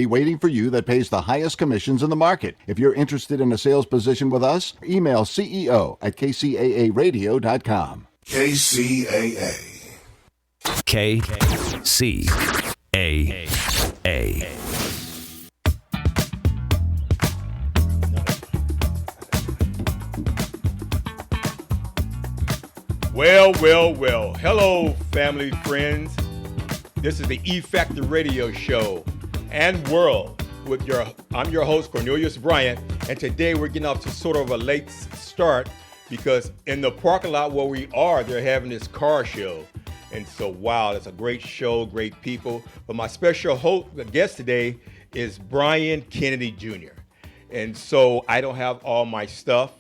waiting for you that pays the highest commissions in the market. If you're interested in a sales position with us, email CEO@kcaaradio.com. KCAA. KCAA. Well. Hello, family, friends. This is the E Factor Radio Show and World. I'm your host, Cornelius Bryant, and today we're getting off to sort of a late start because in the parking lot where we are, they're having this car show. And so, wow, it's a great show, great people. But my special guest today is Brian Kennedy Jr. And so I don't have all my stuff.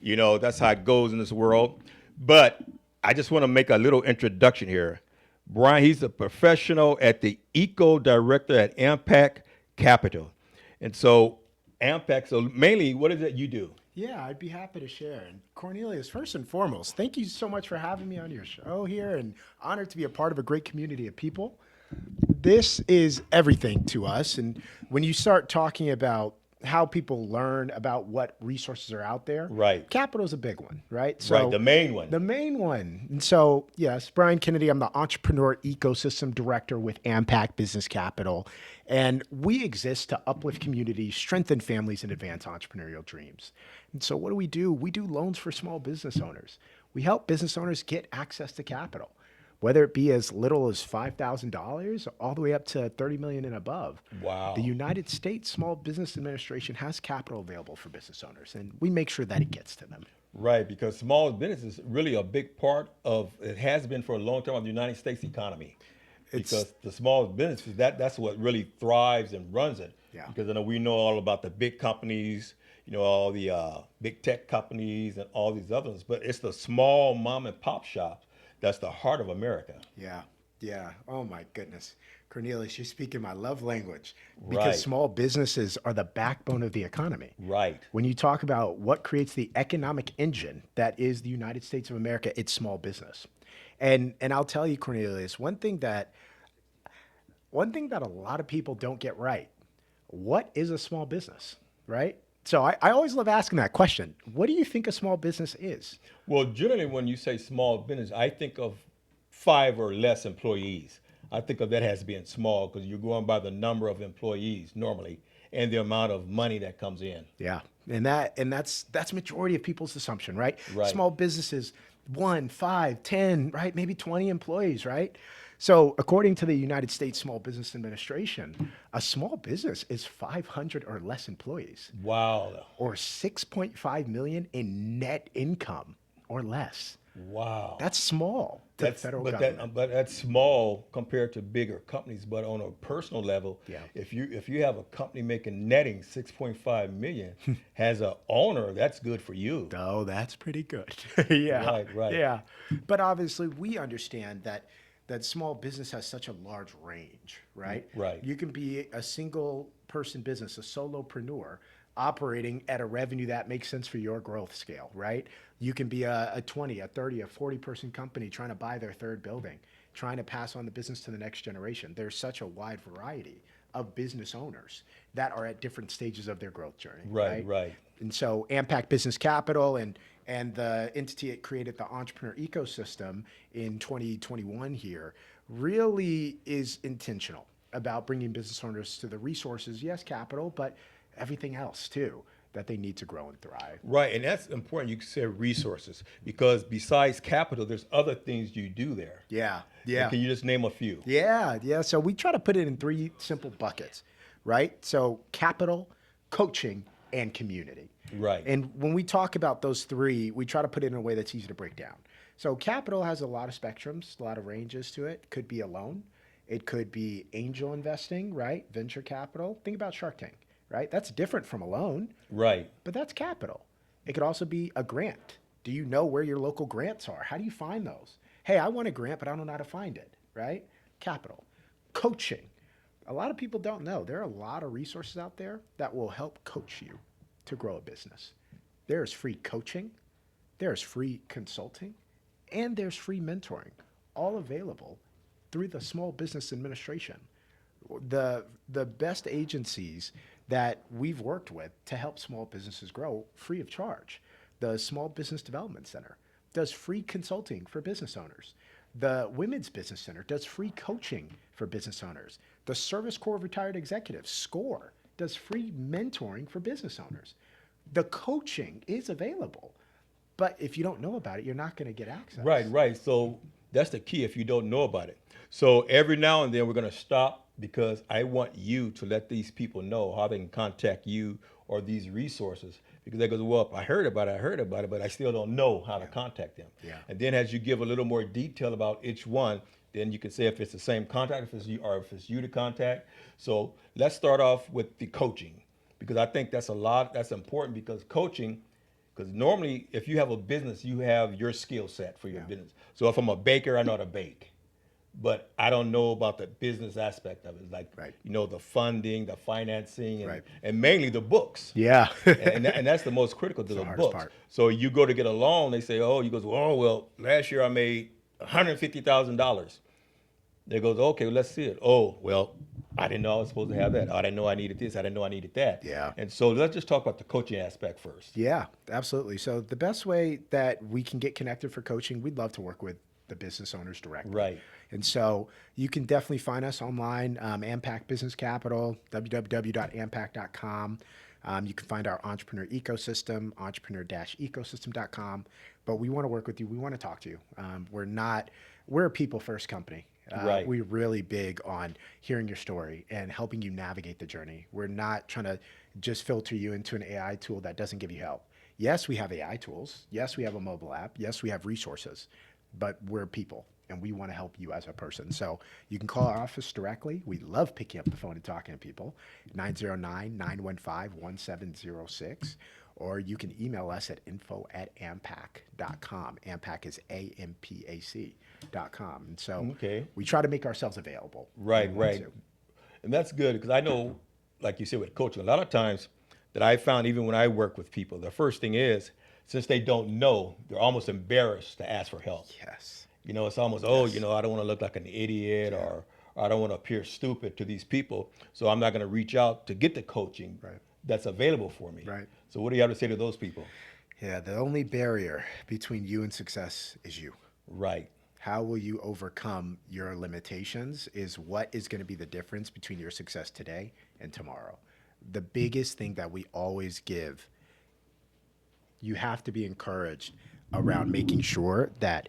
You know, that's how it goes in this world. But I just want to make a little introduction here. Brian, he's a professional at the Eco Director at Ampac Capital. And so Ampac, so mainly what is it you do? Yeah, I'd be happy to share. And Cornelius, first and foremost, thank you so much for having me on your show here, and honored to be a part of a great community of people. This is everything to us. And when you start talking about how people learn about what resources are out there, right? Capital is a big one, right? So right, the main one. The main one. And so, yes, Brian Kennedy, I'm the Entrepreneur Ecosystem Director with Ampac Business Capital. And we exist to uplift communities, strengthen families, and advance entrepreneurial dreams. And so what do? We do loans for small business owners. We help business owners get access to capital, whether it be as little as $5,000 all the way up to $30 million and above. Wow. The United States Small Business Administration has capital available for business owners, and we make sure that it gets to them. Right, because small business is really a big part of, it has been for a long time, of the United States economy. Because the small businesses, that's what really thrives and runs it. Yeah. Because we know all about the big companies, all the big tech companies and all these others, but it's the small mom and pop shops that's the heart of America. Yeah. Oh my goodness. Cornelius, you're speaking my love language, because right. Small businesses are the backbone of the economy. Right. When you talk about what creates the economic engine that is the United States of America, it's small business. And I'll tell you, Cornelius, one thing that a lot of people don't get right. What is a small business, right? So I always love asking that question. What do you think a small business is? Well, generally when you say small business, I think of 5 or less employees. I think of that as being small because you're going by the number of employees normally and the amount of money that comes in. Yeah, and that's majority of people's assumption, right? Right. Small businesses, 1, 5, 10, right? Maybe 20 employees, right? So according to the United States Small Business Administration, a small business is 500 or less employees. Wow. Or 6.5 million in net income or less. Wow. That's small to the federal government. But that's small compared to bigger companies. But on a personal level, yeah. if you have a company making netting 6.5 million, has an owner, that's good for you. Oh, that's pretty good. Yeah. Right. Yeah. But obviously we understand that small business has such a large range, right? Right. You can be a single person business, a solopreneur, operating at a revenue that makes sense for your growth scale, right? You can be a 20, a 30, a 40 person company trying to buy their third building, trying to pass on the business to the next generation. There's such a wide variety of business owners that are at different stages of their growth journey. Right. And so Ampac Business Capital and the entity it created, the Entrepreneur Ecosystem in 2021 here, really is intentional about bringing business owners to the resources, yes, capital, but everything else too, that they need to grow and thrive. Right, and that's important. You said resources, because besides capital, there's other things you do there. Yeah. And can you just name a few? Yeah. So we try to put it in 3 simple buckets, right? So capital, coaching, and community. Right. And when we talk about those 3, we try to put it in a way that's easy to break down. So capital has a lot of spectrums, a lot of ranges to it. Could be a loan. It could be angel investing, right? Venture capital. Think about Shark Tank, right? That's different from a loan. Right. But that's capital. It could also be a grant. Do you know where your local grants are? How do you find those? Hey, I want a grant, but I don't know how to find it, right? Capital. Coaching. A lot of people don't know. There are a lot of resources out there that will help coach you to grow a business. There's free coaching, there's free consulting, and there's free mentoring, all available through the Small Business Administration. The best agencies that we've worked with to help small businesses grow free of charge. The Small Business Development Center does free consulting for business owners. The Women's Business Center does free coaching for business owners. The Service Corps of Retired Executives, SCORE, does free mentoring for business owners. The coaching is available, but if you don't know about it, you're not going to get access. Right. So that's the key if you don't know about it. So every now and then we're going to stop because I want you to let these people know how they can contact you or these resources, because they go, well, I heard about it, but I still don't know how to contact them. Yeah. And then as you give a little more detail about each one, then you can say if it's the same contact, if it's you, or if it's you to contact. So let's start off with the coaching, because I think that's important, because coaching, because normally if you have a business, you have your skill set for your business. So if I'm a baker, I know how to bake, but I don't know about the business aspect of it, like, the funding, the financing, and mainly the books. Yeah. and that's the most critical to the hardest books. part. So you go to get a loan, they say, you goes, well, last year I made $150,000. They goes, okay, well, let's see it. Oh, well, I didn't know I was supposed to have that. I didn't know I needed this. I didn't know I needed that. Yeah. And so let's just talk about the coaching aspect first. Yeah, absolutely. So the best way that we can get connected for coaching, we'd love to work with the business owners directly. Right. And so you can definitely find us online, Ampac Business Capital, www.ampac.com. You can find our entrepreneur ecosystem, entrepreneur-ecosystem.com. But we want to work with you. We want to talk to you. We're a people first company. Right. We're really big on hearing your story and helping you navigate the journey. We're not trying to just filter you into an AI tool that doesn't give you help. Yes, we have AI tools. Yes, we have a mobile app. Yes, we have resources, but we're people and we want to help you as a person. So you can call our office directly. We love picking up the phone and talking to people, 909-915-1706. Or you can email us at info@ampac.com. Ampac is AMPAC.com. And so we try to make ourselves available. Right. And that's good, because I know, like you said, with coaching, a lot of times that I found, even when I work with people, the first thing is, since they don't know, they're almost embarrassed to ask for help. Yes. It's almost, I don't want to look like an idiot, or I don't want to appear stupid to these people, so I'm not going to reach out to get the coaching that's available for me. Right. So what do you have to say to those people? Yeah, the only barrier between you and success is you. Right. How will you overcome your limitations is what is going to be the difference between your success today and tomorrow. The biggest thing that we always give, you have to be encouraged around making sure that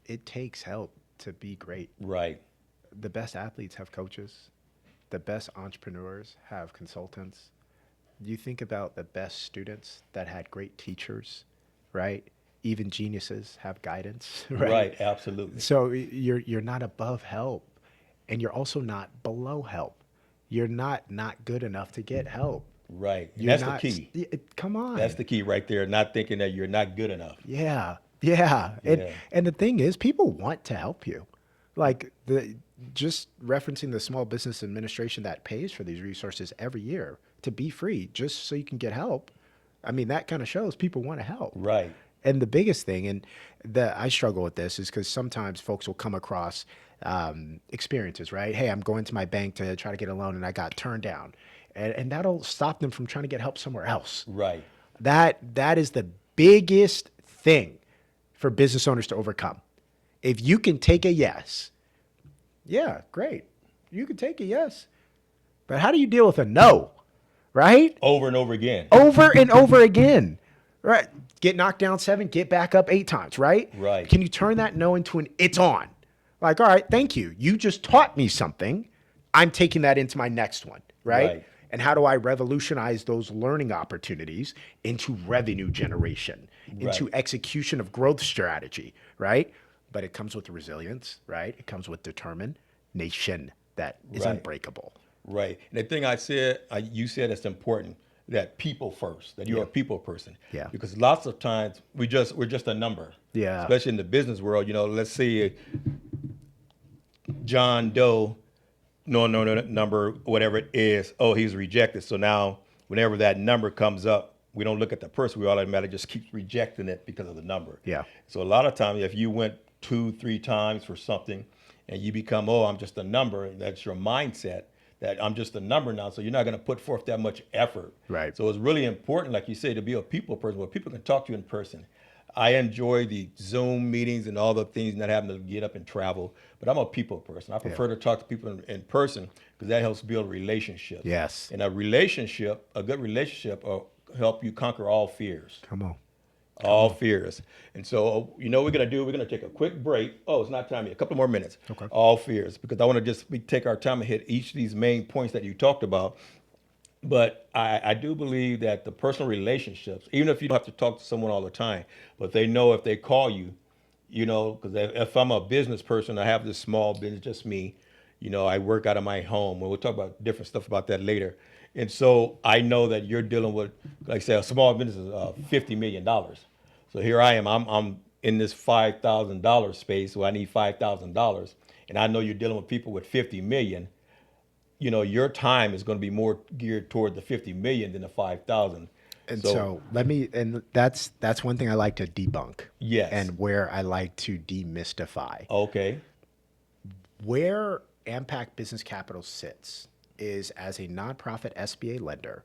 it takes help to be great. Right. The best athletes have coaches. The best entrepreneurs have consultants. You think about the best students that had great teachers, right? Even geniuses have guidance, right? Right, absolutely. So you're not above help, and you're also not below help. You're not good enough to get help. Right. And You're that's not- the key. Come on. That's the key right there, not thinking that you're not good enough. Yeah. Yeah. And the thing is, people want to help you. Like just referencing the Small Business Administration that pays for these resources every year to be free, just so you can get help. I mean, that kind of shows people want to help. Right. And the biggest thing, and I struggle with this, is because sometimes folks will come across experiences, right? Hey, I'm going to my bank to try to get a loan and I got turned down. And that'll stop them from trying to get help somewhere else. Right. That is the biggest thing for business owners to overcome. If you can take a yes, yeah, great. You can take a yes. But how do you deal with a no, right? Over and over again. Over and over again, right? Get knocked down 7, get back up 8 times, right? Right. Can you turn that no into an it's on? Like, all right, thank you. You just taught me something. I'm taking that into my next one, right? Right. And how do I revolutionize those learning opportunities into revenue generation, into execution of growth strategy, right? But it comes with resilience, right? It comes with determination that is unbreakable. Right. And the thing you said it's important, that people first, that you're a people person. Yeah. Because lots of times we're just a number. Yeah. Especially in the business world, let's say John Doe, no number, whatever it is, he's rejected. So now whenever that number comes up, we don't look at the person, we automatically just keep rejecting it because of the number. Yeah. So a lot of times if you went 2-3 times for something and you become, oh, I'm just a number. That's your mindset, that I'm just a number now. So you're not going to put forth that much effort. Right. So it's really important, like you say, to be a people person where people can talk to you in person. I enjoy the Zoom meetings and all the things, not having to get up and travel, but I'm a people person. I prefer to talk to people in person because that helps build relationships. Yes. And a relationship, a good relationship, will help you conquer all fears. Come on. All fears. And so, you know what we're going to do? We're going to take a quick break. Oh, it's not time yet. A couple more minutes. Okay. All fears. Because I want to just take our time and hit each of these main points that you talked about. But I do believe that the personal relationships, even if you don't have to talk to someone all the time, but they know if they call you, you know, because if I'm a business person, I have this small business, just me, you know, I work out of my home. And we'll talk about different stuff about that later. And so I know that you're dealing with, like I said, a small business is $50 million. So here I am, I'm in this $5,000 space, so I need $5,000. And I know you're dealing with people with 50 million. You know, your time is going to be more geared toward the 50 million than the 5,000. And so let me, and that's one thing I like to debunk. Yes. And where I like to demystify. Okay. Where AMPAC Business Capital sits is as a nonprofit SBA lender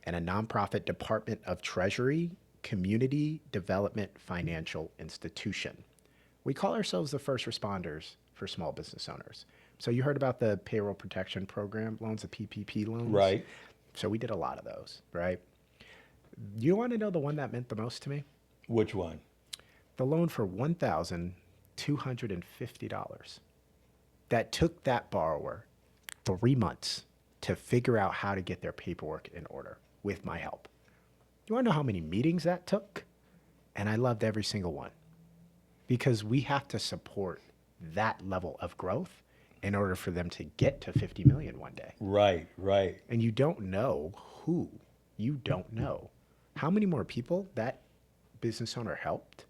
and a nonprofit Department of Treasury community development financial institution. We call ourselves the first responders for small business owners. So you heard about the payroll protection program loans, the PPP loans. Right. So we did a lot of those, right? You want to know the one that meant the most to me? Which one? The loan for $1,250 that took that borrower 3 months to figure out how to get their paperwork in order with my help. You want to know how many meetings that took? And I loved every single one because we have to support that level of growth in order for them to get to 50 million one day. Right, right. And you don't know who, you don't know how many more people that business owner helped.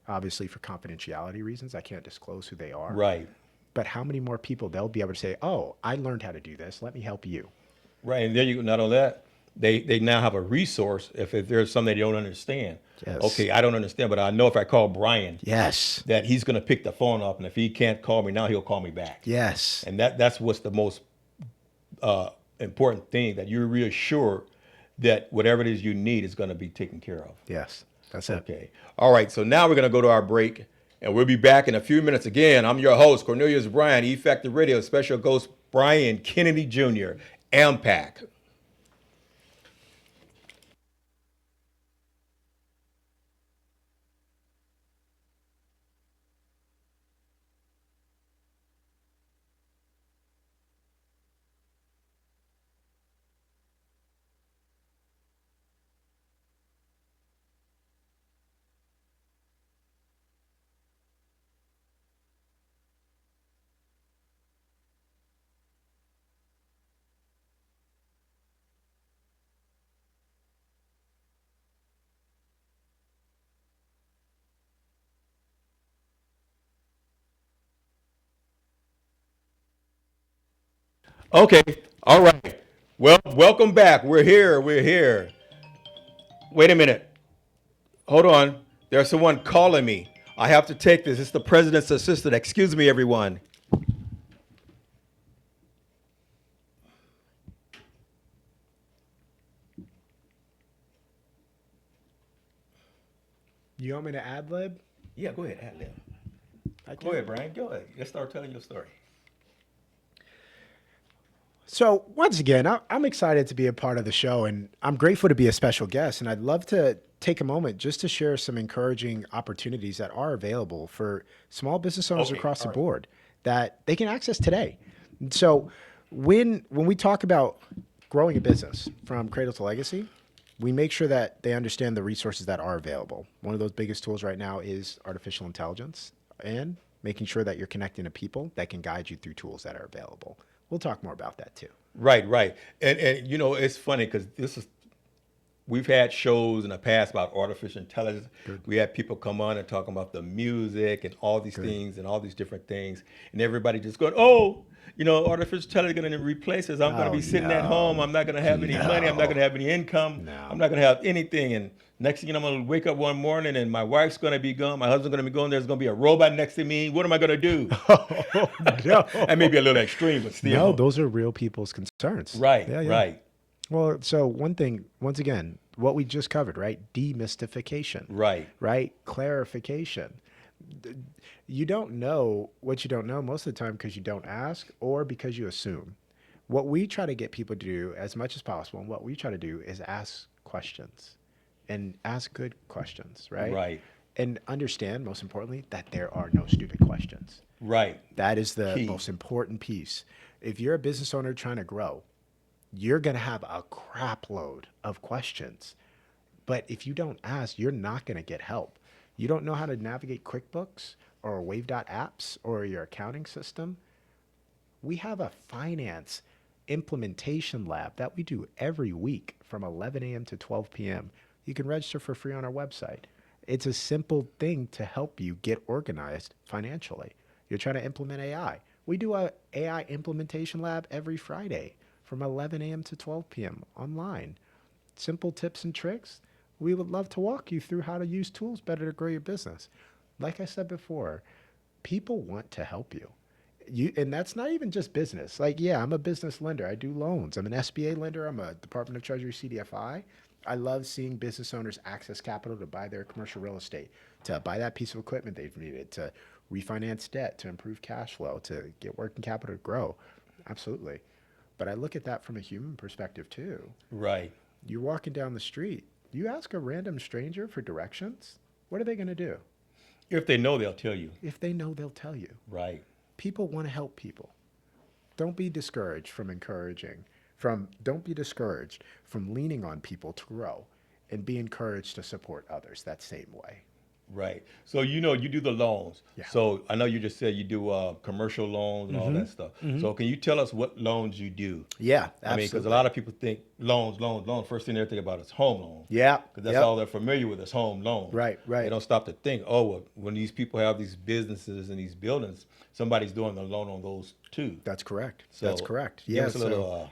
Obviously, for confidentiality reasons, I can't disclose who they are. Right. But how many more people they'll be able to say, oh, I learned how to do this. Let me help you. Right. And there you go. Not only that, they now have a resource if there's something they don't understand. Yes. Okay, I don't understand, but I know if I call Brian, Yes. that he's going to pick the phone up. And if he can't call me now, he'll call me back. Yes. And that's what's the most important thing, that you're reassured that whatever it is you need is going to be taken care of. Yes. That's it. Okay. All right. So now we're going to go to our break, and we'll be back in a few minutes again. I'm your host, Cornelius Bryant, Effective Radio, special host Brian Kennedy Jr., AMPAC. Okay. All right. Well, welcome back. We're here. We're here. Wait a minute. Hold on. There's someone calling me. I have to take this. It's the president's assistant. Excuse me, everyone. You want me to ad lib? Yeah, go ahead. Ad lib. I Go ahead, Brian. Go ahead. Let's start telling your story. So once again, I'm excited to be a part of the show, and I'm grateful to be a special guest. And I'd love to take a moment just to share some encouraging opportunities that are available for small business owners Okay, across the all right. board that they can access today. And so when we talk about growing a business from cradle to legacy, we make sure that they understand the resources that are available. One of those biggest tools right now is artificial intelligence and making sure that you're connecting to people that can guide you through tools that are available. We'll talk more about that too. Right, right. And you know, it's funny because we've had shows in the past about artificial intelligence. We had people come on and talking about the music and all these things and all these different things, and everybody just going, "Oh, artificial intelligence is going to replace us. I'm going to be sitting at home. I'm not going to have any money. I'm not going to have any income. I'm not going to have anything." And next thing you know, I'm going to wake up one morning and my wife's going to be gone. My husband's going to be gone. There's going to be a robot next to me. What am I going to do? Oh, no. That may be a little extreme, but still. No, those are real people's concerns. Right, Yeah, yeah. right, Well, so one thing, once again, what we just covered, right? Demystification. right. Right? Clarification. You don't know what you don't know most of the time because you don't ask or because you assume. What we try to get people to do as much as possible, and what we try to do is ask questions and ask good questions, right? Right. And understand, most importantly, that there are no stupid questions. Right. That is the Key. most important piece. If you're a business owner trying to grow, you're going to have a crap load of questions. But if you don't ask, you're not going to get help. You don't know how to navigate QuickBooks or Wave.apps apps or your accounting system. We have a finance implementation lab that we do every week from 11 a.m. to 12 p.m. You can register for free on our website. It's a simple thing to help you get organized financially. You're trying to implement AI. We do a AI implementation lab every Friday from 11 a.m. to 12 p.m. online. Simple tips and tricks. We would love to walk you through how to use tools better to grow your business. Like I said before, people want to help you. And that's not even just business. Like, yeah, I'm a business lender. I do loans. I'm an SBA lender. I'm a Department of Treasury CDFI. I love seeing business owners access capital to buy their commercial real estate, to buy that piece of equipment they've needed, to refinance debt, to improve cash flow, to get working capital to grow. Absolutely. But I look at that from a human perspective too. Right. You're walking down the street. You ask a random stranger for directions. What are they going to do? If they know, they'll tell you. If they know, they'll tell you. Right. People want to help people. Don't be discouraged from don't be discouraged from leaning on people to grow, and be encouraged to support others that same way. Right. So, you do the loans. Yeah. So I know you just said you do commercial loans and all that stuff. So can you tell us what loans you do? Yeah, I mean, absolutely. because a lot of people think loans. First thing they think about is home loan. Yeah. Because that's Yep. all they're familiar with is home loans. Right, right. They don't stop to think, oh, well, when these people have these businesses and these buildings, somebody's doing the loan on those too. That's correct. So That's correct. Give Yeah, us a little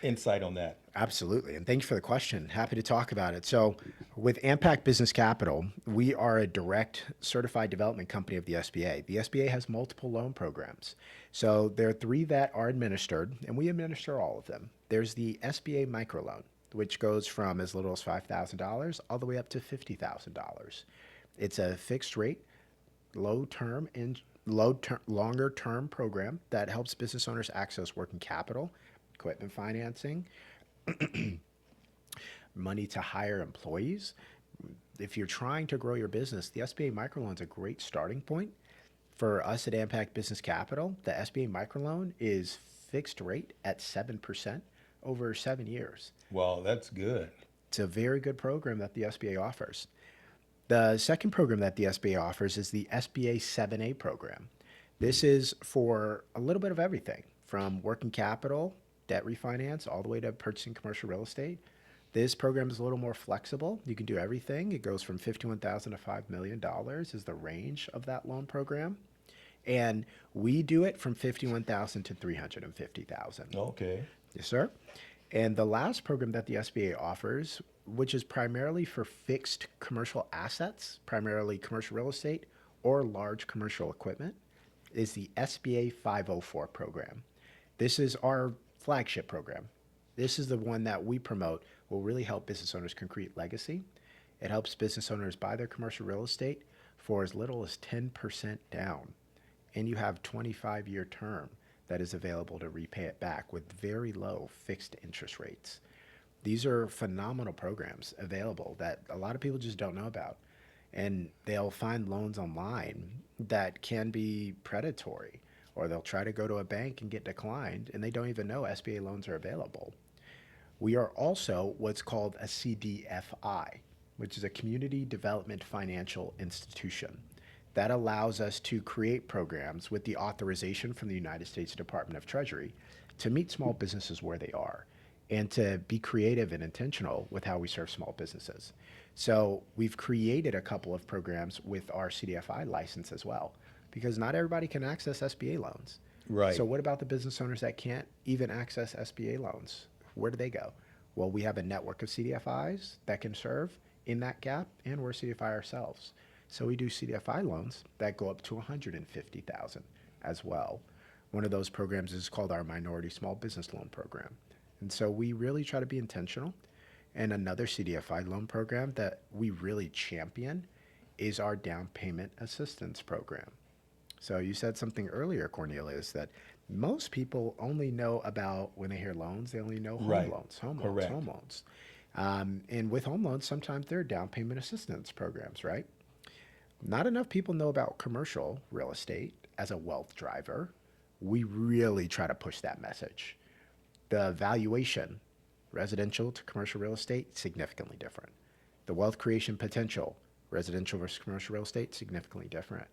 insight on that. Absolutely. And thank you for the question. Happy to talk about it. So with Ampac Business Capital, we are a direct certified development company of the SBA. The SBA has multiple loan programs. So there are 3 that are administered, and we administer all of them. There's the SBA microloan, which goes from as little as $5,000 all the way up to $50,000. It's a fixed rate, longer term program that helps business owners access working capital, equipment financing, money to hire employees. If you're trying to grow your business, the SBA microloan is a great starting point. For us at Ampac Business Capital, the SBA microloan is fixed rate at 7% over 7 years. Well, that's good. It's a very good program that the SBA offers. The second program that the SBA offers is the SBA 7A program. This is for a little bit of everything, from working capital, debt refinance, all the way to purchasing commercial real estate. This program is a little more flexible. You can do everything. It goes from $51,000 to $5 million is the range of that loan program. And we do it from $51,000 to $350,000. Okay. Yes, sir. And the last program that the SBA offers, which is primarily for fixed commercial assets, primarily commercial real estate or large commercial equipment, is the SBA 504 program. This is our flagship program. This is the one that we promote will really help business owners create legacy. It helps business owners buy their commercial real estate for as little as 10% down. And you have 25-year term that is available to repay it back with very low fixed interest rates. These are phenomenal programs available that a lot of people just don't know about. And they'll find loans online that can be predatory, or they'll try to go to a bank and get declined, and they don't even know SBA loans are available. We are also what's called a CDFI, which is a Community Development Financial Institution. That allows us to create programs with the authorization from the United States Department of Treasury to meet small businesses where they are. and to be creative and intentional with how we serve small businesses. So we've created a couple of programs with our CDFI license as well, because not everybody can access SBA loans. Right. So what about the business owners that can't even access SBA loans? Where do they go? Well, we have a network of CDFIs that can serve in that gap, and we're a CDFI ourselves. So we do CDFI loans that go up to $150,000 as well. One of those programs is called our Minority Small Business Loan Program. And so we really try to be intentional. And another CDFI loan program that we really champion is our Down Payment Assistance Program. So you said something earlier, Cornelius, that most people only know about, when they hear loans, they only know home Right. loans, home Correct. loans, home loans. And with home loans, sometimes they're down payment assistance programs, right? Not enough people know about commercial real estate as a wealth driver. We really try to push that message. The valuation, residential to commercial real estate, significantly different. The wealth creation potential, residential versus commercial real estate, significantly different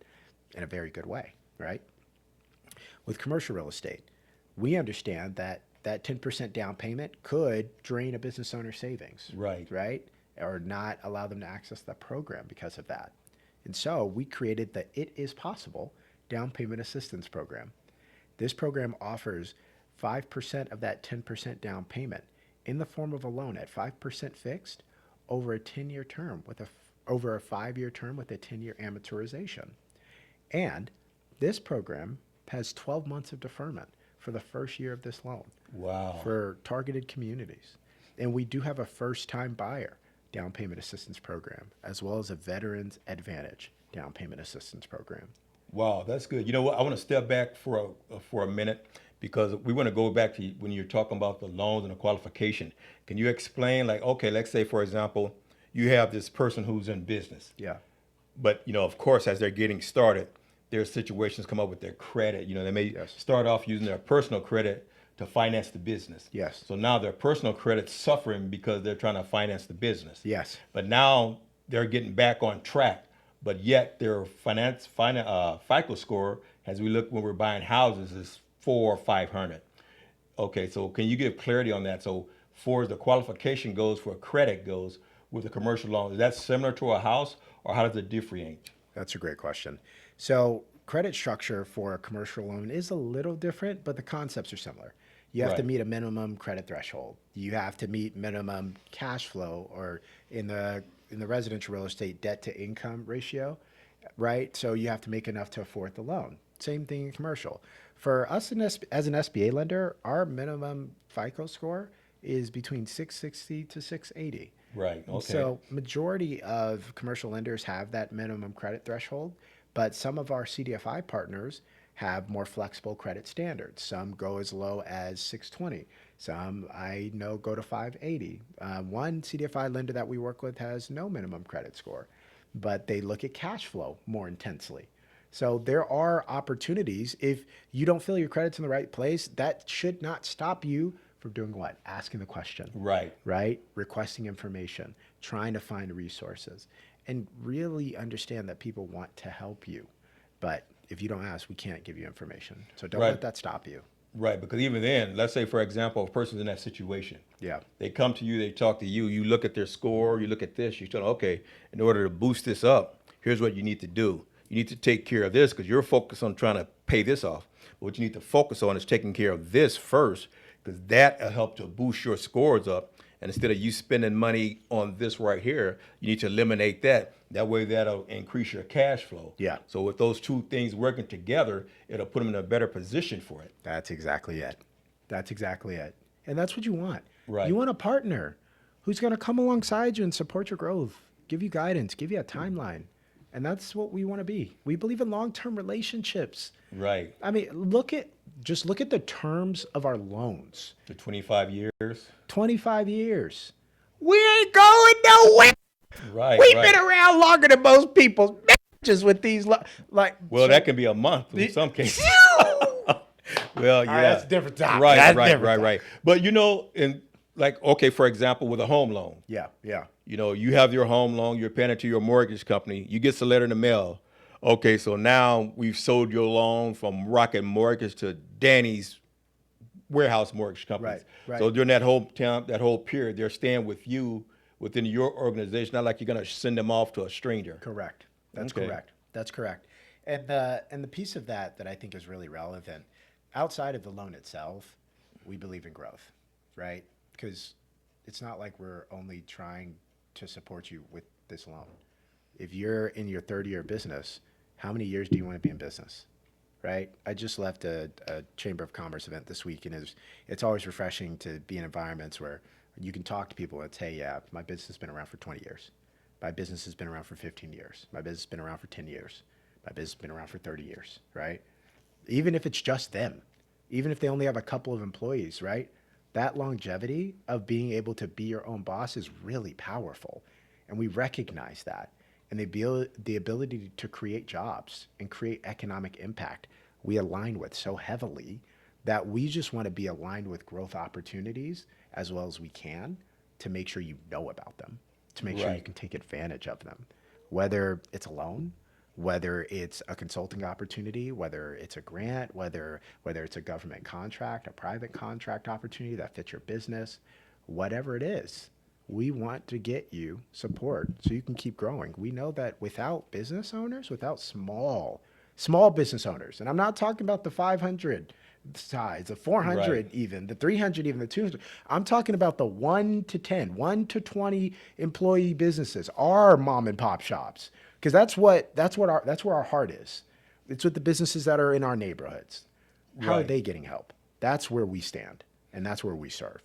in a very good way, right? With commercial real estate, we understand that that 10% down payment could drain a business owner's savings, right? Or not allow them to access the program because of that. And so we created the It Is Possible Down Payment Assistance Program. This program offers 5% of that 10% down payment in the form of a loan at 5% fixed over a 10-year term over a 5-year term with a 10-year amortization. And this program has 12 months of deferment for the first year of this loan. Wow. For targeted communities. And we do have a first-time buyer down payment assistance program, as well as a Veterans Advantage down payment assistance program. Wow, that's good. You know what? I want to step back for a minute, because we want to go back to when you're talking about the loans and the qualification. Can you explain, like, okay, let's say, for example, you have this person who's in business. Yeah. But, of course, as they're getting started, there's situations come up with their credit. They may start off using their personal credit to finance the business. Yes. So now their personal credit's suffering because they're trying to finance the business. Yes. But now they're getting back on track. But yet their FICO score, as we look when we're buying houses, is 400 or 500. Okay, so can you give clarity on that? So for the qualification goes, for credit goes with a commercial loan, is that similar to a house, or how does it differentiate? That's a great question. So credit structure for a commercial loan is a little different, but the concepts are similar. You have to Right. meet a minimum credit threshold. You have to meet minimum cash flow, or in the residential real estate, debt to income ratio, right? So you have to make enough to afford the loan. Same thing in commercial. For us as an SBA lender, our minimum FICO score is between 660 to 680. Right, okay. So majority of commercial lenders have that minimum credit threshold, but some of our CDFI partners have more flexible credit standards. Some go as low as 620. Some I know go to 580. One CDFI lender that we work with has no minimum credit score, but they look at cash flow more intensely. So there are opportunities. If you don't feel your credit's in the right place, that should not stop you from doing what? Asking the question. Right. Right? Requesting information, trying to find resources, and really understand that people want to help you. But if you don't ask, we can't give you information. So don't Right. let that stop you. Right, because even then, let's say, for example, a person's in that situation. Yeah. They come to you, they talk to you, you look at their score, you look at this, you tell them, okay, in order to boost this up, here's what you need to do. You need to take care of this, because you're focused on trying to pay this off. But what you need to focus on is taking care of this first, because that'll help to boost your scores up. And instead of you spending money on this right here, you need to eliminate that. That way that'll increase your cash flow. Yeah. So with those two things working together, it'll put them in a better position for it. That's exactly it. That's exactly it. And that's what you want. Right. You want a partner who's going to come alongside you and support your growth, give you guidance, give you a timeline. And that's what we want to be. We believe in long-term relationships. Right. I mean, just look at the terms of our loans. The 25 years. 25 years. We ain't going nowhere. Right. We've right. been around longer than most people's marriages with these, Well, that can be a month in some cases. Well, yeah. That's a different topic. Right, That's right, different right, topic. right. But okay, for example, with a home loan, Yeah, yeah. you have your home loan, you're paying it to your mortgage company, you get a letter in the mail. Okay, so now we've sold your loan from Rocket Mortgage to Danny's warehouse mortgage companies. Right. So during that whole time, that whole period, they're staying with you within your organization. Not like you're going to send them off to a stranger. Correct. That's Okay. correct. That's correct. And the piece of that I think is really relevant, outside of the loan itself, we believe in growth, right? Because it's not like we're only trying to support you with this loan. If you're in your third year of business, how many years do you want to be in business, right? I just left a Chamber of Commerce event this week, and it's always refreshing to be in environments where you can talk to people and say, yeah, my business has been around for 20 years. My business has been around for 15 years. My business has been around for 10 years. My business has been around for 30 years, right? Even if it's just them, even if they only have a couple of employees, right? That longevity of being able to be your own boss is really powerful. And we recognize that. And the ability to create jobs and create economic impact, we align with so heavily that we just want to be aligned with growth opportunities as well as we can to make sure you know about them, to make sure you Right. can take advantage of them, whether it's a loan, whether it's a consulting opportunity, whether it's a grant, whether it's a government contract, a private contract opportunity that fits your business, whatever it is. We want to get you support so you can keep growing. We know that without business owners, without small business owners, and I'm not talking about the 500 size, the 400 Right. even, the 300 even, the 200. I'm talking about the 1 to 10, 1 to 20 employee businesses, our mom and pop shops, because that's where our heart is. It's with the businesses that are in our neighborhoods. How are Right. they getting help? That's where we stand, and that's where we serve.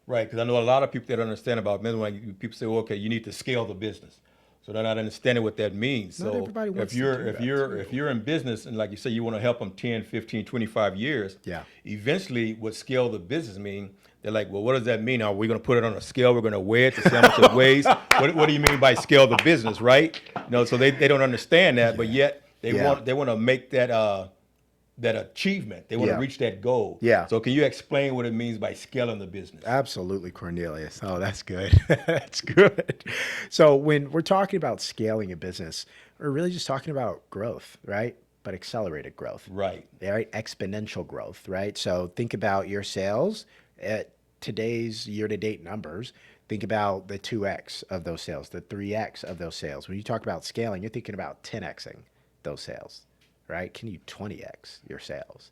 Right, because I know a lot of people that don't understand about business. When people say, well, "Okay, you need to scale the business," so they're not understanding what that means. Not So everybody wants if to you're do if that, you're too. if you're in business and like you say, you want to help them 10, 15, 25 years. Yeah. Eventually, what scale the business mean? They're like, well, what does that mean? Are we going to put it on a scale? We're going to weigh it to see how much it weighs. What do you mean by scale the business, right? So they don't understand that, but yet they Yeah. want to make that achievement. They want Yeah. to reach that goal. Yeah. So can you explain what it means by scaling the business? Absolutely, Cornelius. Oh, that's good. That's good. So when we're talking about scaling a business, we're really just talking about growth, right? But accelerated growth. Right. Right? Exponential growth, right? So think about your sales at today's year-to-date numbers. Think about the 2x of those sales, the 3x of those sales. When you talk about scaling, you're thinking about 10xing those sales, right? Can you 20x your sales?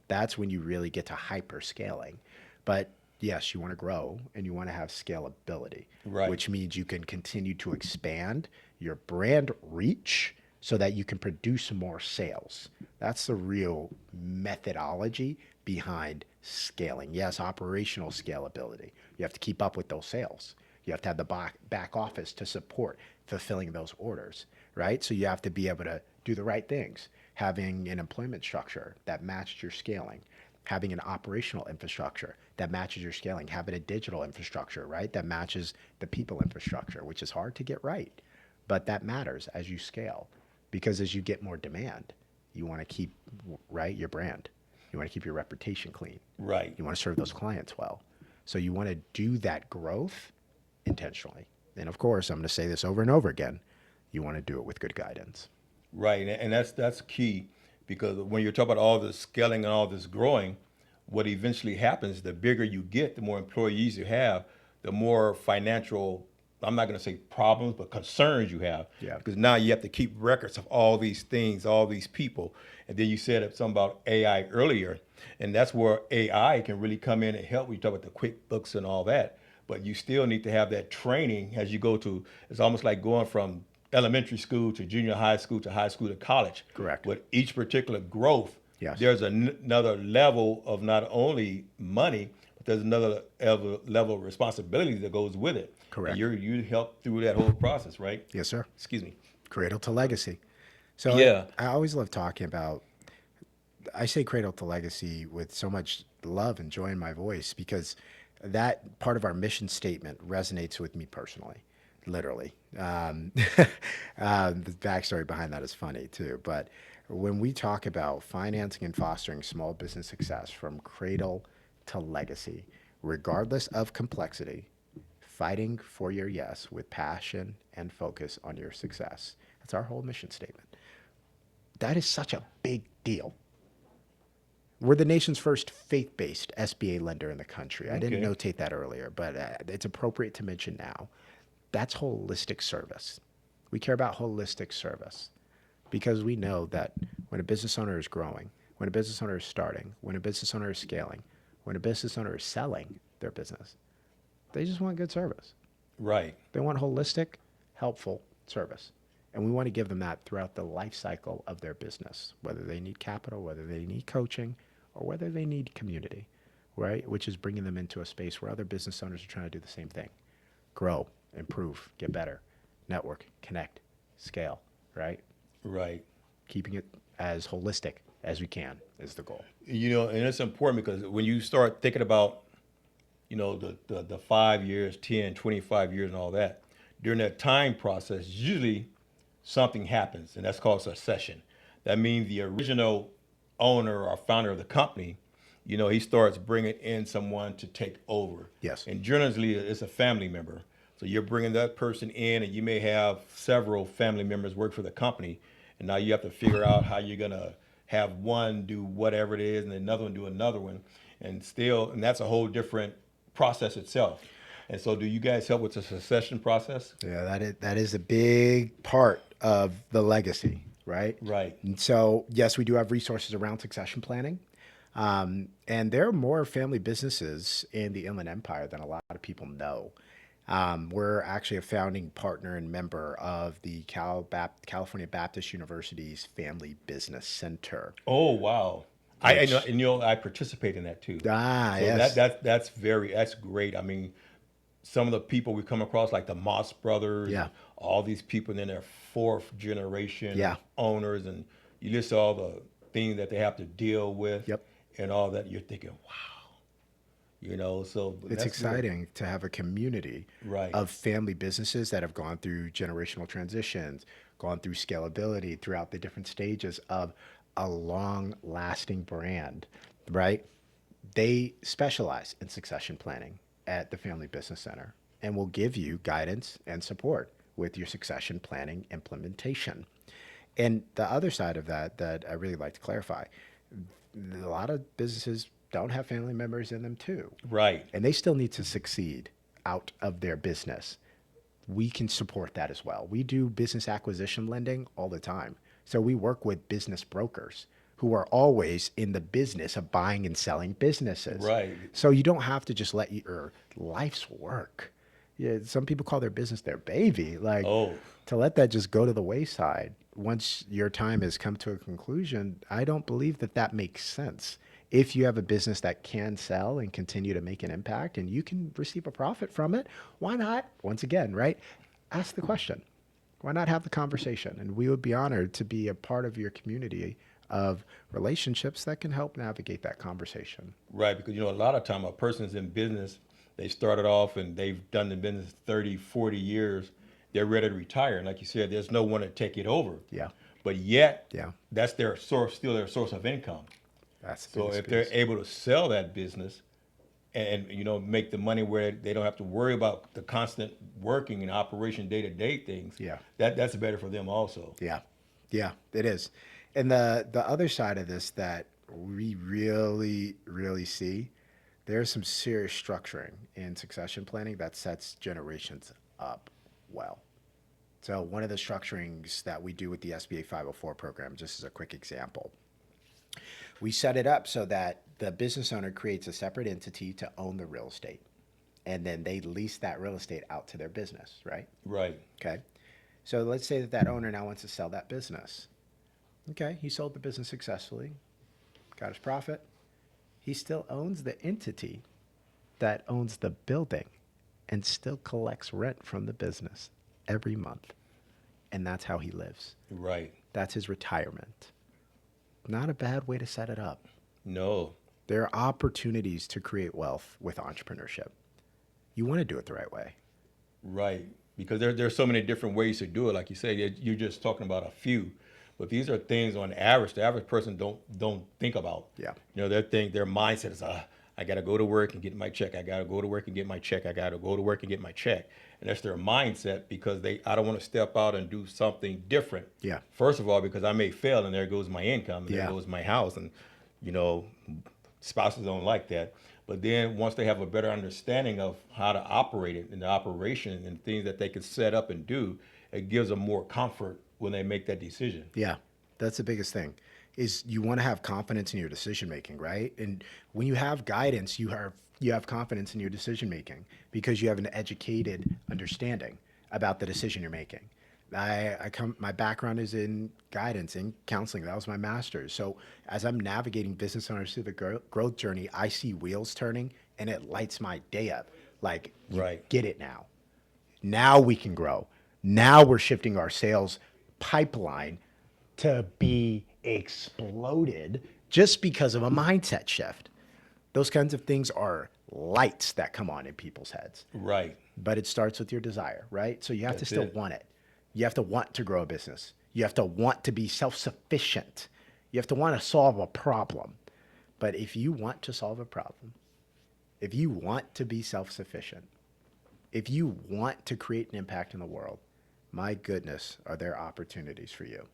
That's when you really get to hyper scaling. But yes, you want to grow and you want to have scalability, Right. which means you can continue to expand your brand reach so that you can produce more sales. That's the real methodology behind scaling. Yes, operational scalability. You have to keep up with those sales. You have to have the back office to support fulfilling those orders, right? So you have to be able to do the right things, having an employment structure that matches your scaling, having an operational infrastructure that matches your scaling, having a digital infrastructure, right, that matches the people infrastructure, which is hard to get right. But that matters as you scale, because as you get more demand, you want to keep, right, your brand. You want to keep your reputation clean. Right. You want to serve those clients well. So you want to do that growth intentionally. And of course, I'm going to say this over and over again, you want to do it with good guidance. Right, and that's key, because when you're talking about all this scaling and all this growing, what eventually happens, the bigger you get, the more employees you have, the more financial, I'm not going to say problems, but concerns you have. Yeah. Because now you have to keep records of all these things, all these people. And then you said something about AI earlier, and that's where AI can really come in and help. We talk about the QuickBooks and all that, but you still need to have that training as you go to, it's almost like going from elementary school to junior high school to college. Correct. With each particular growth, Yes. there's another level of not only money, but there's another level of responsibility that goes with it. Correct. And you help through that whole process, right? Yes, sir. Excuse me. Cradle to legacy. So Yeah. I always love talking about, I say cradle to legacy with so much love and joy in my voice, because that part of our mission statement resonates with me personally, literally. The backstory behind that is funny too. But when we talk about financing and fostering small business success from cradle to legacy, regardless of complexity, fighting for your yes with passion and focus on your success. That's our whole mission statement. That is such a big deal. We're the nation's first faith-based SBA lender in the country. I didn't Okay. notate that earlier, but it's appropriate to mention now. That's holistic service. We care about holistic service because we know that when a business owner is growing, when a business owner is starting, when a business owner is scaling, when a business owner is selling their business, they just want good service. Right. They want holistic, helpful service. And we want to give them that throughout the life cycle of their business, whether they need capital, whether they need coaching, or whether they need community, right? Which is bringing them into a space where other business owners are trying to do the same thing. Grow, improve, get better, network, connect, scale, right? Right. Keeping it as holistic as we can is the goal. You know, and it's important because when you start thinking about, you know, the 5 years, 10, 25 years and all that, during that time process, usually something happens, and that's called succession. That means the original owner or founder of the company, you know, he starts bringing in someone to take over. Yes. And generally, it's a family member. So you're bringing that person in, and you may have several family members work for the company, and now you have to figure out how you're gonna have one do whatever it is, and another one do another one, and that's a whole different process itself. And so, do you guys help with the succession process? Yeah, that is a big part of the legacy, right? Right. And so, yes, we do have resources around succession planning. And there are more family businesses in the Inland Empire than a lot of people know. We're actually a founding partner and member of the California Baptist University's Family Business Center. Oh wow! I know, and you know, I participate in that too. Ah, So yes. that's great. I mean, some of the people we come across, like the Moss brothers, Yeah. all these people in their fourth generation Yeah. owners, and you list all the things that they have to deal with, Yep. and all that. You're thinking, wow, you know. So It's that's good. exciting to have a community Right. of family businesses that have gone through generational transitions, gone through scalability throughout the different stages of a long lasting brand, right? They specialize in succession planning at the Family Business Center and will give you guidance and support with your succession planning implementation. And the other side of that I really like to clarify, a lot of businesses don't have family members in them too. Right. And they still need to succeed out of their business. We can support that as well. We do business acquisition lending all the time. So we work with business brokers who are always in the business of buying and selling businesses. Right. So you don't have to just let your life's work. Yeah, some people call their business their baby. Like Oh. to let that just go to the wayside once your time has come to a conclusion, I don't believe that makes sense. If you have a business that can sell and continue to make an impact and you can receive a profit from it, why not? Once again, right? Ask the question. Why not have the conversation? And we would be honored to be a part of your community of relationships that can help navigate that conversation. Right, because you know, a lot of time a person's in business, they started off and they've done the business 30, 40 years, they're ready to retire. And like you said, there's no one to take it over. Yeah. But yet, Yeah. that's their source, still their source of income. That's the So biggest if they're piece. able to sell that business and you know, make the money where they don't have to worry about the constant working and operation day-to-day things, Yeah. that's better for them also. Yeah, yeah, it is. And the other side of this that we really see, there's some serious structuring in succession planning that sets generations up well. So one of the structurings that we do with the SBA 504 program, just as a quick example, we set it up so that the business owner creates a separate entity to own the real estate. And then they lease that real estate out to their business, right? Right. Okay. So let's say that owner now wants to sell that business. Okay. He sold the business successfully, got his profit. He still owns the entity that owns the building and still collects rent from the business every month. And that's how he lives. Right. That's his retirement. Not a bad way to set it up. No. There are opportunities to create wealth with entrepreneurship. You want to do it the right way. Right, because there's so many different ways to do it. Like you said, you're just talking about a few, but these are things on average the average person don't think about. Yeah. You know, their mindset is, I got to go to work and get my check. I got to go to work and get my check. I got to go to work and get my check. And that's their mindset because I don't want to step out and do something different. Yeah. First of all, because I may fail and there goes my income and Yeah. there goes my house and You know, spouses don't like that. But then once they have a better understanding of how to operate it and the operation and things that they can set up and do, it gives them more comfort when they make that decision. Yeah, that's the biggest thing. Is you want to have confidence in your decision making, right? And when you have guidance, you have confidence in your decision making because you have an educated understanding about the decision you're making. My background is in guidance and counseling. That was my master's. So as I'm navigating business owners through the growth journey, I see wheels turning and it lights my day up. Like, you Right. get it now. Now we can grow. Now we're shifting our sales pipeline to be exploded just because of a mindset shift. Those kinds of things are lights that come on in people's heads. Right. But it starts with your desire, right? So you have to That's still it. want it. You have to want to grow a business. You have to want to be self-sufficient. You have to want to solve a problem. But if you want to solve a problem, if you want to be self-sufficient, if you want to create an impact in the world, my goodness, are there opportunities for you?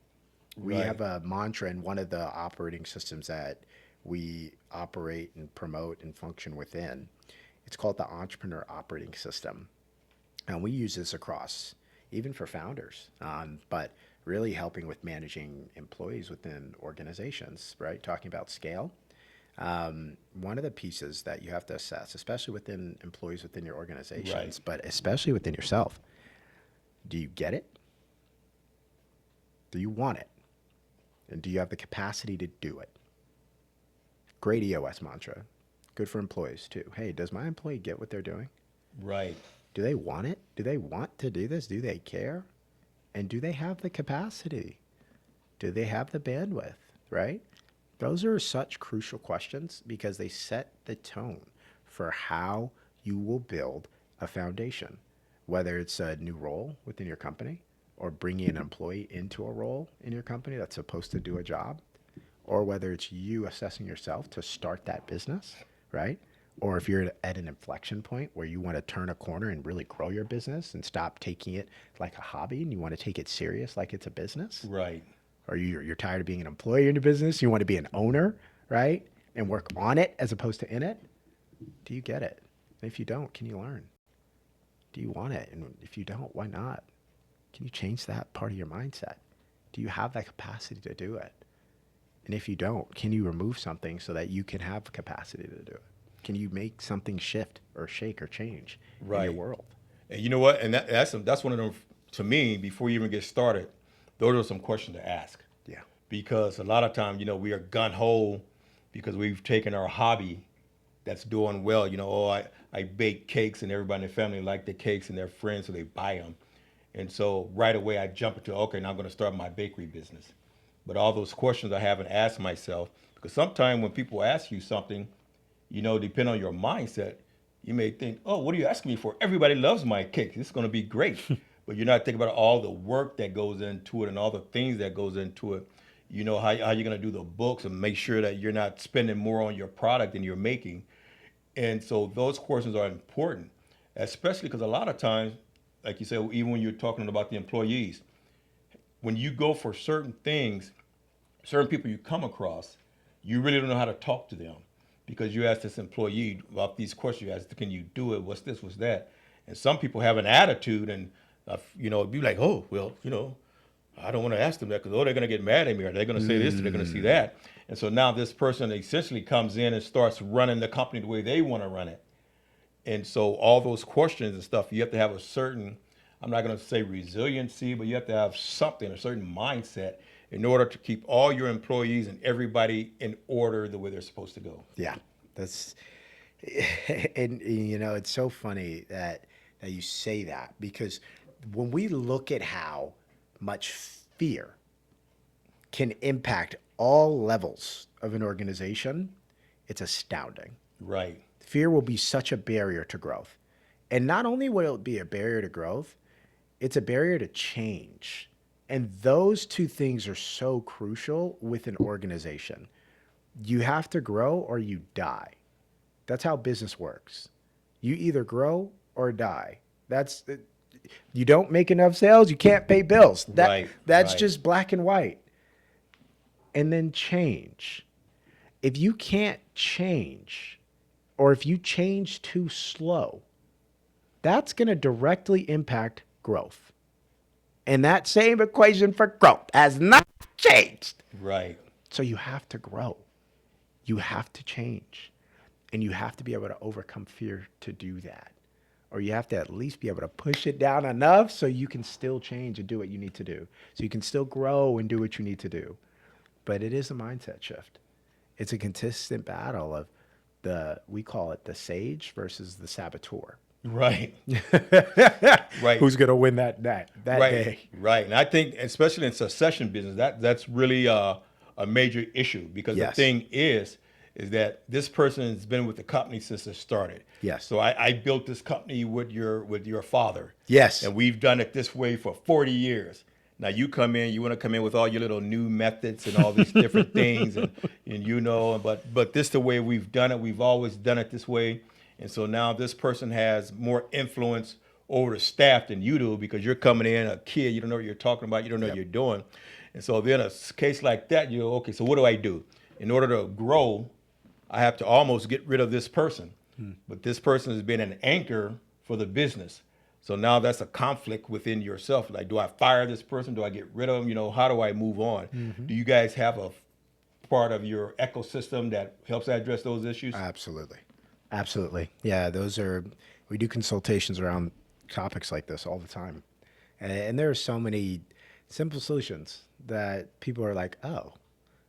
We Right. have a mantra in one of the operating systems that we operate and promote and function within. It's called the Entrepreneur Operating System. And we use this across, even for founders, but really helping with managing employees within organizations, right? Talking about scale. One of the pieces that you have to assess, especially within employees within your organizations, Right. but especially within yourself, do you get it? Do you want it? And do you have the capacity to do it? Great EOS mantra. Good for employees too. Hey, does my employee get what they're doing? Right. Do they want it? Do they want to do this? Do they care? And do they have the capacity? Do they have the bandwidth, right? Those are such crucial questions because they set the tone for how you will build a foundation, whether it's a new role within your company or bringing an employee into a role in your company that's supposed to do a job, or whether it's you assessing yourself to start that business, right? Or if you're at an inflection point where you want to turn a corner and really grow your business and stop taking it like a hobby and you want to take it serious like it's a business, Right. or you're tired of being an employee in your business, you want to be an owner, right? And work on it as opposed to in it. Do you get it? And if you don't, can you learn? Do you want it? And if you don't, why not? Can you change that part of your mindset? Do you have that capacity to do it? And if you don't, can you remove something so that you can have capacity to do it? Can you make something shift or shake or change in Right. your world? And you know what? And that's one of them, to me, before you even get started, those are some questions to ask. Yeah. Because a lot of times, we are gun-ho because we've taken our hobby that's doing well. I bake cakes and everybody in the family like the cakes and their friends, so they buy them. And so right away I jump into, okay, now I'm going to start my bakery business. But all those questions I haven't asked myself, because sometimes when people ask you something, depending on your mindset, you may think, oh, what are you asking me for? Everybody loves my cake. It's going to be great. But you're not thinking about all the work that goes into it and all the things that goes into it. How you're going to do the books and make sure that you're not spending more on your product than you're making. And so those questions are important, especially because a lot of times, like you said, even when you're talking about the employees, when you go for certain things, certain people you come across, you really don't know how to talk to them because you ask this employee about these questions. You ask, can you do it? What's this? What's that? And some people have an attitude and, be like, oh, well, I don't want to ask them that because, they're going to get mad at me or they're going to say this or they're going to see that. And so now this person essentially comes in and starts running the company the way they want to run it. And so all those questions and stuff, you have to have a certain, I'm not going to say resiliency, but you have to have something, a certain mindset in order to keep all your employees and everybody in order the way they're supposed to go. Yeah, that's, and it's so funny that you say that because when we look at how much fear can impact all levels of an organization, it's astounding. Right. Fear will be such a barrier to growth. And not only will it be a barrier to growth, it's a barrier to change. And those two things are so crucial with an organization. You have to grow or you die. That's how business works. You either grow or die. You don't make enough sales, you can't pay bills. That's Right. just black and white. And then change. if you can't change, or if you change too slow, that's going to directly impact growth. And that same equation for growth has not changed. Right. So you have to grow. You have to change. And you have to be able to overcome fear to do that. Or you have to at least be able to push it down enough so you can still change and do what you need to do. So you can still grow and do what you need to do. But it is a mindset shift. It's a consistent battle of we call it the sage versus the saboteur. Right. Right. Who's going to win that right. day? Right. And I think, especially in succession business, that's really a major issue, because Yes. the thing is that this person has been with the company since it started. Yes. So I built this company with your father. Yes. And we've done it this way for 40 years. Now you come in, you want to come in with all your little new methods and all these different things, and but this the way we've done it. We've always done it this way. And so now this person has more influence over the staff than you do, because you're coming in a kid, you don't know what you're talking about, you don't know what you're doing. And so then a case like that, you go, okay, so what do I do? In order to grow, I have to almost get rid of this person. But this person has been an anchor for the business. So now that's a conflict within yourself. Like, do I fire this person? Do I get rid of them? How do I move on? Do you guys have a part of your ecosystem that helps address those issues? Absolutely. Absolutely. Yeah, we do consultations around topics like this all the time. And there are so many simple solutions that people are like, oh,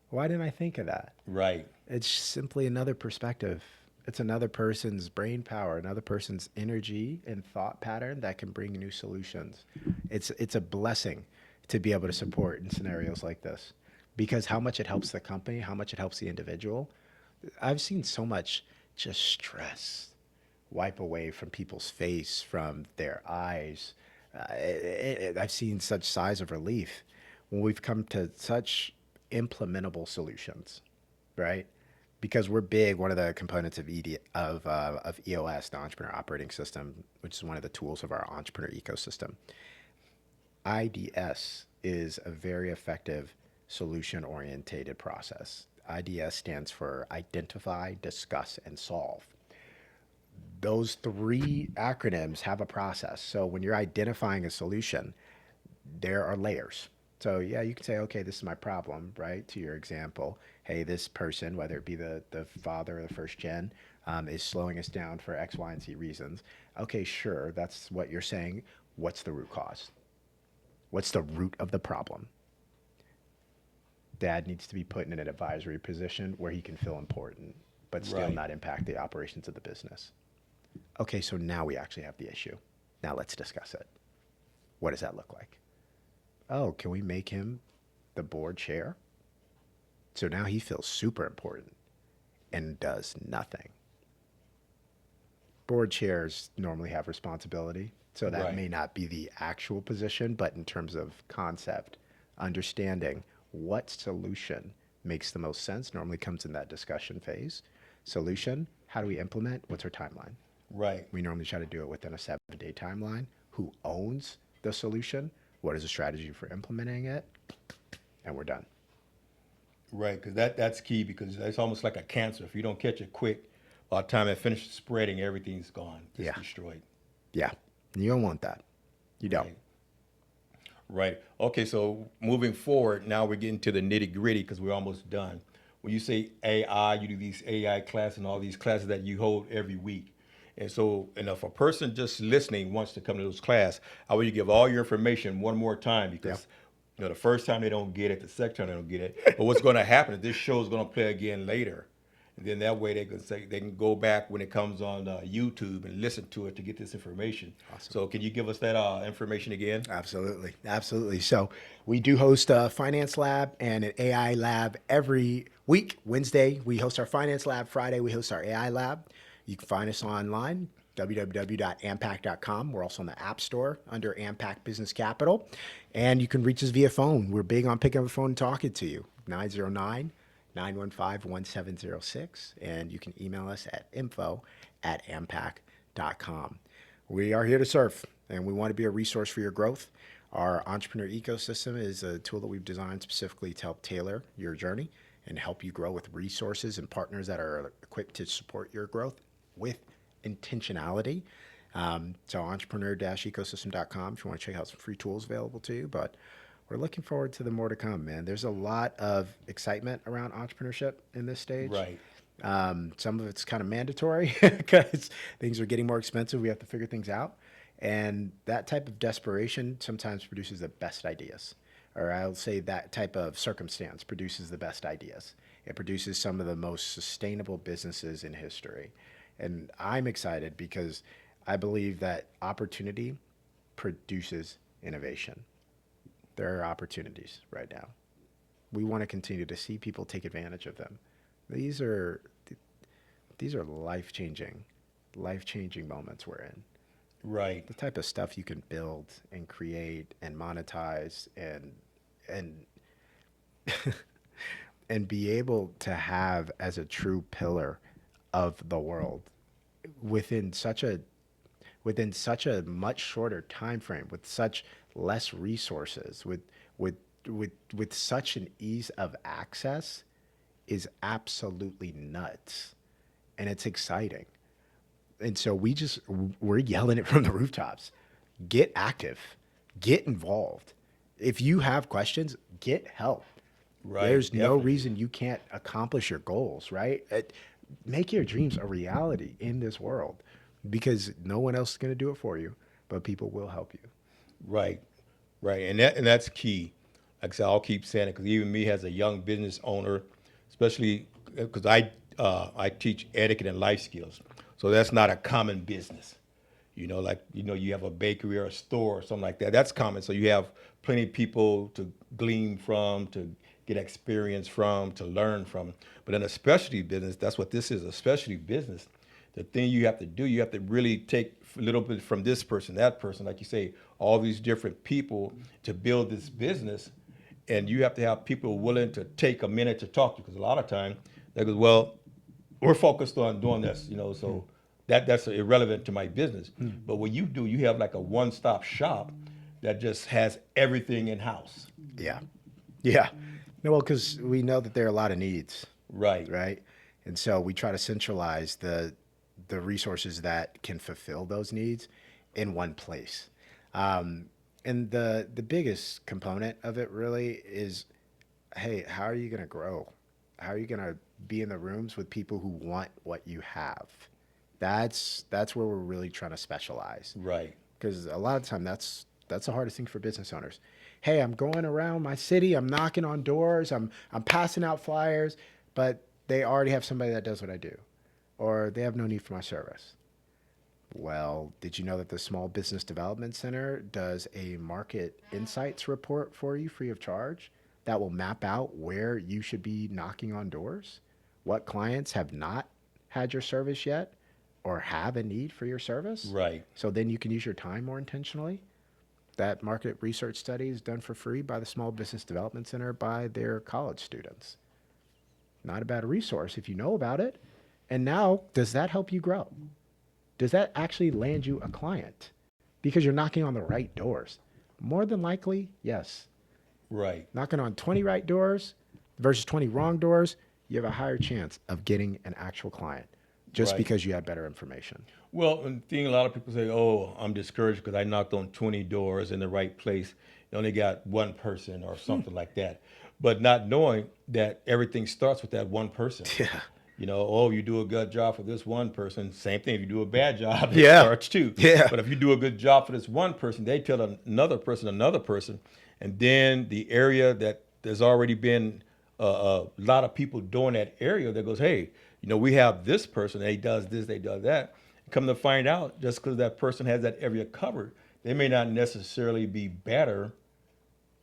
why didn't I think of that? Right. It's simply another perspective. It's another person's brain power, another person's energy and thought pattern that can bring new solutions. It's a blessing to be able to support in scenarios like this, because how much it helps the company, how much it helps the individual. I've seen so much just stress wipe away from people's face, from their eyes. I've seen such sighs of relief when we've come to such implementable solutions, right? Because we're big. One of the components of of EOS, the Entrepreneur Operating System, which is one of the tools of our entrepreneur ecosystem. IDS is a very effective solution-orientated process. IDS stands for Identify, Discuss, and Solve. Those three acronyms have a process. So when you're identifying a solution, there are layers. So yeah, you can say, okay, this is my problem, right? To your example, hey, this person, whether it be the father or the first gen, is slowing us down for X, Y, and Z reasons. Okay, sure, that's what you're saying. What's the root cause? What's the root of the problem? Dad needs to be put in an advisory position where he can feel important, but still Right. not impact the operations of the business. Okay, so now we actually have the issue. Now let's discuss it. What does that look like? Oh, can we make him the board chair? So now he feels super important and does nothing. Board chairs normally have responsibility, so that Right. may not be the actual position, but in terms of concept, understanding what solution makes the most sense normally comes in that discussion phase. Solution, how do we implement? What's our timeline? Right. We normally try to do it within a 7-day timeline. Who owns the solution? What is the strategy for implementing it? And we're done. Right, because that's key, because it's almost like a cancer. If you don't catch it quick, by the time it finishes spreading, everything's gone. It's Yeah. destroyed. Yeah, you don't want that. You don't. Right. Right. Okay, so moving forward, now we're getting to the nitty gritty, because we're almost done. When you say AI, you do these AI classes and all these classes that you hold every week. And so, and if a person just listening wants to come to those classes, I want you to give all your information one more time, because the first time they don't get it, the second time they don't get it. But what's going to happen is this show is going to play again later. And then that way they can go back when it comes on YouTube and listen to it to get this information. Awesome. So can you give us that information again? Absolutely. Absolutely. So we do host a finance lab and an AI lab every week. Wednesday, we host our finance lab. Friday, we host our AI lab. You can find us online, www.ampac.com. We're also on the App Store under Ampac Business Capital. And you can reach us via phone. We're big on picking up the phone and talking to you. 909-915-1706. And you can email us at info@ampac.com. We are here to serve, and we want to be a resource for your growth. Our entrepreneur ecosystem is a tool that we've designed specifically to help tailor your journey and help you grow with resources and partners that are equipped to support your growth with intentionality. So entrepreneur-ecosystem.com if you want to check out some free tools available to you. But we're looking forward to the more to come, man. There's a lot of excitement around entrepreneurship in this stage. Right. Some of it's kind of mandatory because things are getting more expensive. We have to figure things out. And that type of desperation sometimes produces the best ideas. Or I'll say that type of circumstance produces the best ideas. It produces some of the most sustainable businesses in history. And I'm excited because I believe that opportunity produces innovation. There are opportunities right now. We want to continue to see people take advantage of them. These are life-changing moments we're in. Right. The type of stuff you can build and create and monetize and and be able to have as a true pillar of the world within such a much shorter time frame, with such less resources, with such an ease of access is absolutely nuts. And it's exciting. And so we're yelling it from the rooftops. Get active, get involved. If you have questions, get help. Right. There's no Definitely. reason you can't accomplish your goals, right? Make your dreams a reality in this world, because no one else is going to do it for you, but people will help you. Right, right, and that's key. Like I said, I'll keep saying it because even me as a young business owner, especially because I teach etiquette and life skills, so that's not a common business. You have a bakery or a store or something like that. That's common. So you have plenty of people to glean from, to get experience from, to learn from. But in a specialty business, that's what this is, a specialty business. The thing you have to do, you have to really take a little bit from this person, that person, like you say, all these different people to build this business. And you have to have people willing to take a minute to talk to you, because a lot of time they go, well, we're focused on doing this, so that's irrelevant to my business. But what you do, you have like a one-stop shop that just has everything in-house. Yeah. Yeah. No, well, because we know that there are a lot of needs. Right. Right. And so we try to centralize the resources that can fulfill those needs in one place. And the biggest component of it really is, hey, how are you going to grow? How are you going to be in the rooms with people who want what you have? That's where we're really trying to specialize. Right. Because a lot of the time that's the hardest thing for business owners. Hey, I'm going around my city, I'm knocking on doors, I'm passing out flyers, but they already have somebody that does what I do, or they have no need for my service. Well, did you know that the Small Business Development Center does a market insights report for you free of charge that will map out where you should be knocking on doors, what clients have not had your service yet or have a need for your service? Right. So then you can use your time more intentionally. That market research study is done for free by the Small Business Development Center by their college students. Not a bad resource if you know about it. And now, does that help you grow? Does that actually land you a client? Because you're knocking on the right doors. More than likely, yes. Right. Knocking on 20 right doors versus 20 wrong doors, you have a higher chance of getting an actual client just Right. because you had better information. Well, and the thing a lot of people say, oh, I'm discouraged because I knocked on 20 doors in the right place. You only got one person or something like that. But not knowing that everything starts with that one person. Yeah. You do a good job for this one person. Same thing, if you do a bad job, it Yeah. starts too. Yeah. But if you do a good job for this one person, they tell another person, and then the area that there's already been a lot of people doing that area that goes, hey, we have this person, they does this, they does that. Come to find out, just because that person has that area covered, they may not necessarily be better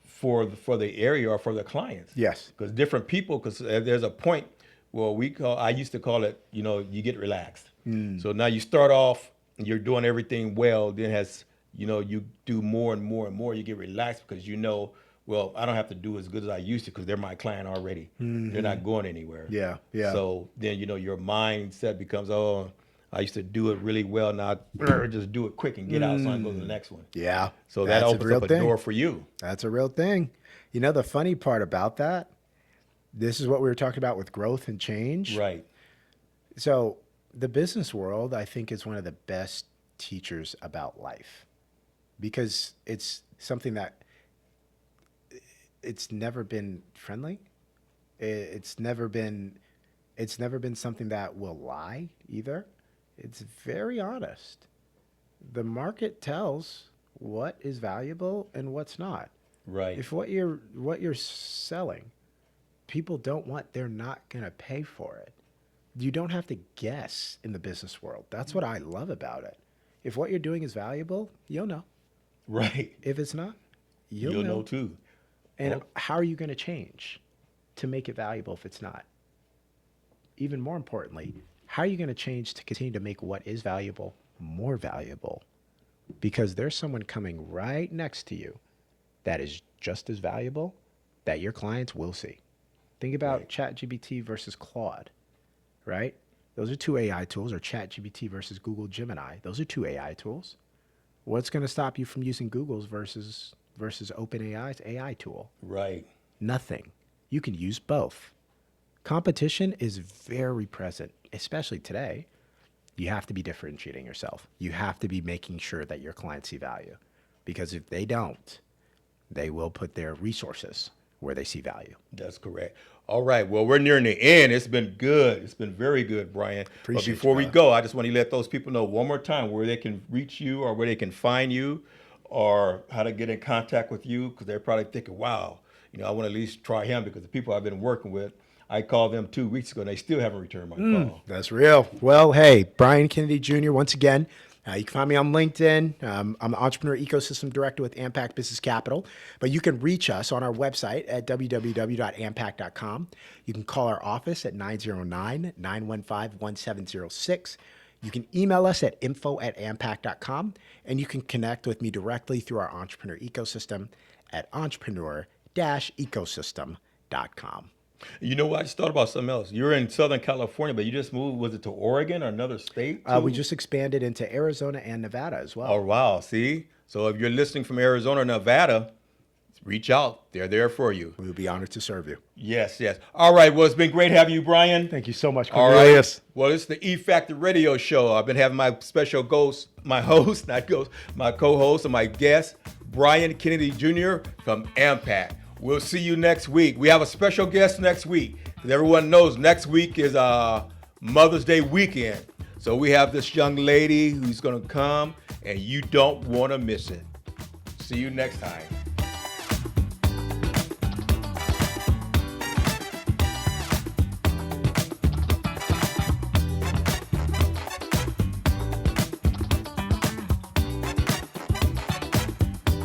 for the area or for the clients. Yes. Because different people, because there's a point I used to call it, you get relaxed. So now you start off, and you're doing everything well, then you do more and more and more, you get relaxed because I don't have to do as good as I used to because they're my client already. They're not going anywhere. Yeah, yeah. So then, your mindset becomes, oh, I used to do it really well. Now just do it quick and get out so I can go to the next one. Yeah. So that That's a opens real up a thing. door for you. That's a real thing. The funny part about that This is what we were talking about with growth and change. Right. So the business world, I think, is one of the best teachers about life because it's something that it's never been friendly. It's never been something that will lie either. It's very honest. The market tells what is valuable and what's not. Right. If what you're selling, people don't want, they're not going to pay for it. You don't have to guess in the business world. That's what I love about it. If what you're doing is valuable, you'll know. Right. If it's not, You'll know too. And Well- how are you going to change to make it valuable if it's not? Even more importantly, how are you going to change to continue to make what is valuable more valuable? Because there's someone coming right next to you that is just as valuable that your clients will see. Think about ChatGPT versus Claude, right? Those are two AI tools, or ChatGPT versus Google Gemini. Those are two AI tools. What's going to stop you from using Google's versus OpenAI's AI tool? Right. Nothing. You can use both. Competition is very present, especially today. You have to be differentiating yourself. You have to be making sure that your clients see value. Because if they don't, they will put their resources where they see value. That's correct. All right. Well, we're nearing the end. It's been good. It's been very good, Brian. Appreciate but you, before we brother. go, I just want to let those people know one more time where they can reach you or where they can find you or how to get in contact with you, because they're probably thinking, wow, I want to at least try him, because the people I've been working with, I called them 2 weeks ago and they still haven't returned my call. That's real. Well, hey, Brian Kennedy Jr., once again, you can find me on LinkedIn. I'm the Entrepreneur Ecosystem Director with Ampact Business Capital. But you can reach us on our website at www.ampact.com. You can call our office at 909-915-1706. You can email us at info@ampact.com. And you can connect with me directly through our Entrepreneur Ecosystem at entrepreneur-ecosystem.com. You know what? I just thought about something else. You're in Southern California, but you just moved, was it to Oregon or another state? We just expanded into Arizona and Nevada as well. Oh, wow. See? So if you're listening from Arizona or Nevada, reach out. They're there for you. We would be honored to serve you. Yes, yes. All right. Well, it's been great having you, Brian. Thank you so much, All Cornelius. right. Well, it's the E Factor Radio Show. I've been having my special host, my co-host, and my guest, Brian Kennedy Jr. from Ampact. We'll see you next week. We have a special guest next week, because everyone knows next week is Mother's Day weekend. So we have this young lady who's going to come, and you don't want to miss it. See you next time.